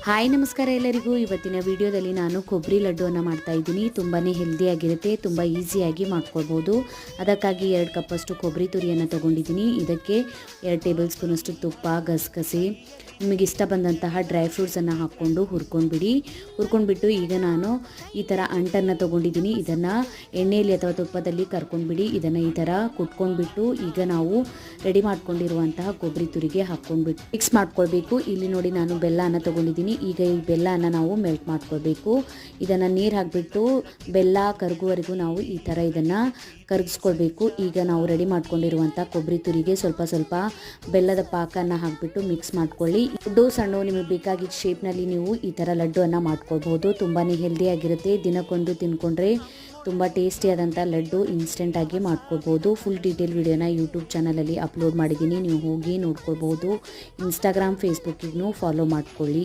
Hi ನಮಸ್ಕಾರ ಎಲ್ಲರಿಗೂ. ಇವತ್ತಿನ ವಿಡಿಯೋದಲ್ಲಿ ನಾನು ಕೊಬ್ಬರಿ ಲಡ್ಡುವನ್ನು ಮಾಡ್ತಾ ಇದ್ದೀನಿ. ತುಂಬಾ ಹೆಲ್ದಿಯಾಗಿರುತ್ತೆ, ತುಂಬ ಈಸಿಯಾಗಿ ಮಾಡ್ಕೊಳ್ಬೋದು. ಅದಕ್ಕಾಗಿ 2 ಕಪ್ಪಷ್ಟು ಕೊಬ್ಬರಿ ತುರಿಯನ್ನು ತೊಗೊಂಡಿದ್ದೀನಿ. ಇದಕ್ಕೆ 2 ಟೇಬಲ್ ಸ್ಪೂನಷ್ಟು ತುಪ್ಪ, ಗಸಗಸೆ, ನಿಮಗೆ ಇಷ್ಟ ಬಂದಂತಹ ಡ್ರೈ ಫ್ರೂಟ್ಸನ್ನು ಹಾಕ್ಕೊಂಡು ಹುರ್ಕೊಂಡ್ಬಿಟ್ಟು ಈಗ ನಾನು ಈ ಥರ ಅಂಟನ್ನು ತೊಗೊಂಡಿದ್ದೀನಿ. ಇದನ್ನು ಎಣ್ಣೆಯಲ್ಲಿ ಅಥವಾ ತುಪ್ಪದಲ್ಲಿ ಕರ್ಕೊಂಡ್ಬಿಡಿ. ಇದನ್ನು ಈ ಥರ ಕುಟ್ಕೊಂಡ್ಬಿಟ್ಟು ಈಗ ನಾವು ರೆಡಿ ಮಾಡ್ಕೊಂಡಿರುವಂತಹ ಕೊಬ್ಬರಿ ತುರಿಗೆ ಹಾಕ್ಕೊಂಡ್ಬಿಟ್ಟು ಮಿಕ್ಸ್ ಮಾಡ್ಕೊಳ್ಬೇಕು. ಇಲ್ಲಿ ನೋಡಿ ನಾನು ಬೆಲ್ಲನ ತೊಗೊಂಡಿದ್ದೀನಿ. ಈಗ ಈ ಬೆಲ್ಲನ ನಾವು ಮೆಲ್ಟ್ ಮಾಡ್ಕೊಳ್ಬೇಕು. ಇದನ್ನು ನೀರು ಹಾಕಿಬಿಟ್ಟು ಬೆಲ್ಲ ಕರಗುವವರೆಗೂ ನಾವು ಈ ಥರ ಇದನ್ನು ಕರಗಿಸ್ಕೊಳ್ಬೇಕು. ಈಗ ನಾವು ರೆಡಿ ಮಾಡ್ಕೊಂಡಿರುವಂಥ ಕೊಬ್ಬರಿ ತುರಿಗೆ ಸ್ವಲ್ಪ ಸ್ವಲ್ಪ ಬೆಲ್ಲದ ಪಾಕನ್ನು ಹಾಕಿಬಿಟ್ಟು ಮಿಕ್ಸ್ ಮಾಡ್ಕೊಳ್ಳಿ. ದೊಡ್ಡ ಸಣ್ಣ ನಿಮಗೆ ಬೇಕಾಗಿದ್ದ ಶೇಪ್ನಲ್ಲಿ ನೀವು ಈ ಥರ ಲಡ್ಡುವನ್ನು ಮಾಡ್ಕೊಳ್ಬೋದು. ತುಂಬಾ ಹೆಲ್ದಿಯಾಗಿರುತ್ತೆ. ದಿನಕ್ಕೊಂದು ತಿನ್ಕೊಂಡ್ರೆ ತುಂಬ ಟೇಸ್ಟಿಯಾದಂಥ ಲಡ್ಡು ಇನ್ಸ್ಟೆಂಟಾಗಿ ಮಾಡ್ಕೊಳ್ಬೋದು. ಫುಲ್ ಡೀಟೇಲ್ ವಿಡಿಯೋನ ಯೂಟ್ಯೂಬ್ ಚಾನಲಲ್ಲಿ ಅಪ್ಲೋಡ್ ಮಾಡಿದ್ದೀನಿ, ನೀವು ಹೋಗಿ ನೋಡ್ಕೊಳ್ಬೋದು. ಇನ್ಸ್ಟಾಗ್ರಾಮ್, ಫೇಸ್ಬುಕ್ಕಿಗೂ ಫಾಲೋ ಮಾಡ್ಕೊಳ್ಳಿ.